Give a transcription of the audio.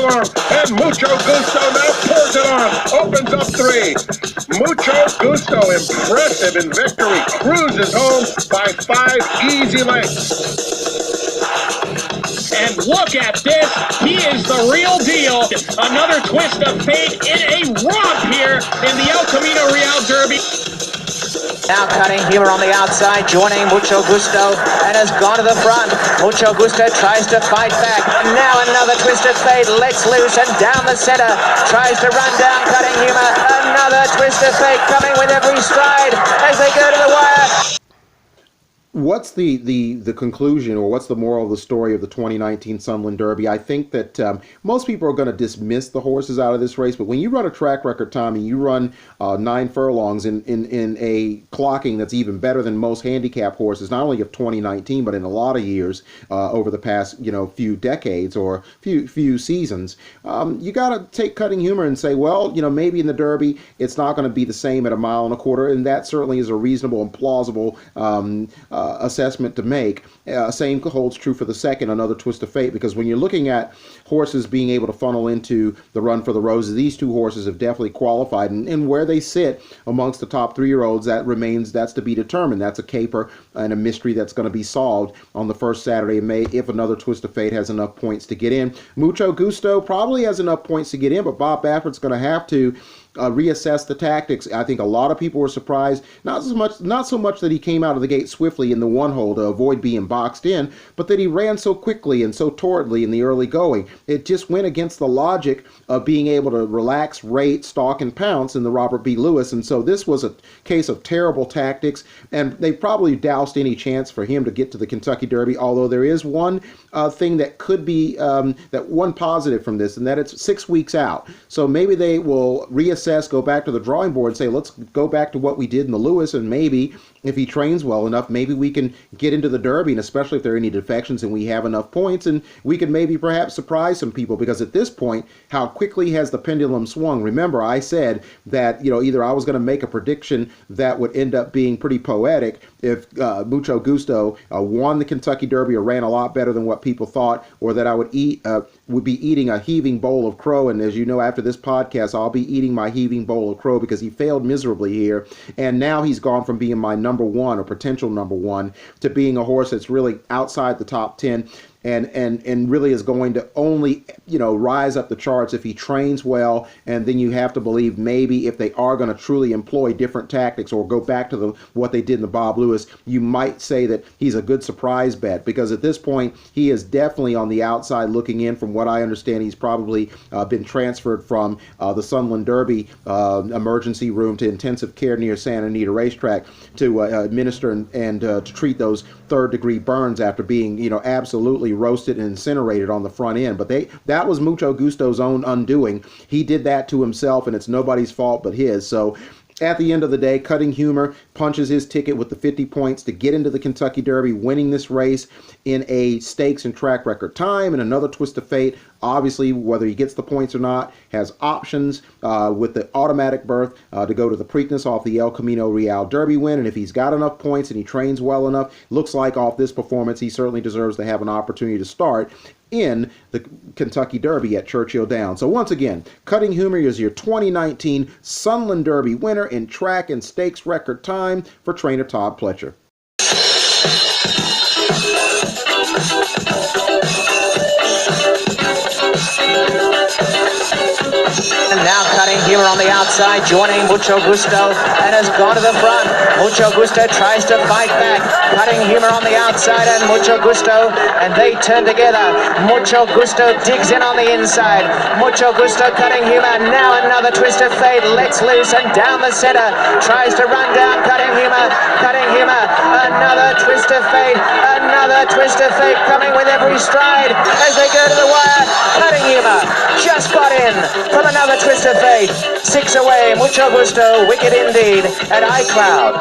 furlong, and Mucho Gusto now pours it on, opens up 3. Mucho Gusto, impressive in victory, cruises home by 5 easy lengths. And look at this, he is the real deal. Another twist of fate in a romp here in the El Camino Real Derby. Now Cutting Humor on the outside, joining Mucho Gusto, and has gone to the front. Mucho Gusto tries to fight back. Now another twist of fate, lets loose and down the center. Tries to run down Cutting Humor. Another twist of fate coming with every stride as they go to the wire. What's the conclusion, or what's the moral of the story of the 2019 Sunland Derby? I think that most people are going to dismiss the horses out of this race, but when you run a track record time and you run 9 furlongs in a clocking that's even better than most handicap horses, not only of 2019 but in a lot of years over the past few decades or few seasons, you got to take Cutting Humor and say, well, maybe in the Derby it's not going to be the same at 1.25 miles, and that certainly is a reasonable and plausible assessment to make. Same holds true for the second, Another Twist of Fate, because when you're looking at horses being able to funnel into the Run for the Roses, these 2 horses have definitely qualified, and where they sit amongst the top 3-year-olds, that's to be determined. That's a caper and a mystery that's going to be solved on the first Saturday in May if Another Twist of Fate has enough points to get in. Mucho Gusto probably has enough points to get in, but Bob Baffert's going to have to reassess the tactics. I think a lot of people were surprised, not so much that he came out of the gate swiftly in the 1 hole to avoid being boxed in, but that he ran so quickly and so torridly in the early going. It just went against the logic of being able to relax, rate, stalk, and pounce in the Robert B. Lewis, and so this was a case of terrible tactics, and they probably doused any chance for him to get to the Kentucky Derby, although there is one thing that could be, one positive from this, and that it's 6 weeks out. So maybe they will reassess, go back to the drawing board and say, let's go back to what we did in the Lewis, and maybe if he trains well enough, maybe we can get into the Derby, and especially if there are any defections and we have enough points, and we can maybe perhaps surprise some people, because at this point, how quickly has the pendulum swung? Remember, I said that, either I was going to make a prediction that would end up being pretty poetic if Mucho Gusto won the Kentucky Derby or ran a lot better than what people thought, or that I would be eating a heaving bowl of crow, and as you know, after this podcast, I'll be eating my heaving bowl of crow because he failed miserably here, and now he's gone from being my number 1 or potential number 1 to being a horse that's really outside the top 10. And really is going to only, rise up the charts if he trains well, and then you have to believe maybe if they are going to truly employ different tactics or go back to what they did in the Bob Lewis, you might say that he's a good surprise bet, because at this point he is definitely on the outside looking in. From what I understand, he's probably been transferred from the Sunland Derby emergency room to intensive care near Santa Anita Racetrack to administer and to treat those 3rd-degree burns after being, absolutely roasted and incinerated on the front end. But that was Mucho Gusto's own undoing. He did that to himself, and it's nobody's fault but his. So at the end of the day, Cutting Humor punches his ticket with the 50 points to get into the Kentucky Derby, winning this race in a stakes and track record time. And Another Twist of Fate, obviously, whether he gets the points or not, has options with the automatic berth to go to the Preakness off the El Camino Real Derby win. And if he's got enough points and he trains well enough, looks like off this performance, he certainly deserves to have an opportunity to start in the Kentucky Derby at Churchill Downs. So once again, Cutting Humor is your 2019 Sunland Derby winner in track and stakes record time for trainer Todd Pletcher. And now Cutting Humor on the outside, joining Mucho Gusto, and has gone to the front. Mucho Gusto tries to fight back. Cutting Humor on the outside and Mucho Gusto, and they turn together. Mucho Gusto digs in on the inside. Mucho Gusto, Cutting Humor, now Another Twist of Fate, lets loose and down the center. Tries to run down Cutting Humor. Cutting Humor, Another Twist of Fate. Another Twist of Fate coming with every stride as they go to the wire. Cutting Humor just got in from Another Twist of Fate. 6 away, Mucho Gusto, wicked indeed, at iCloud.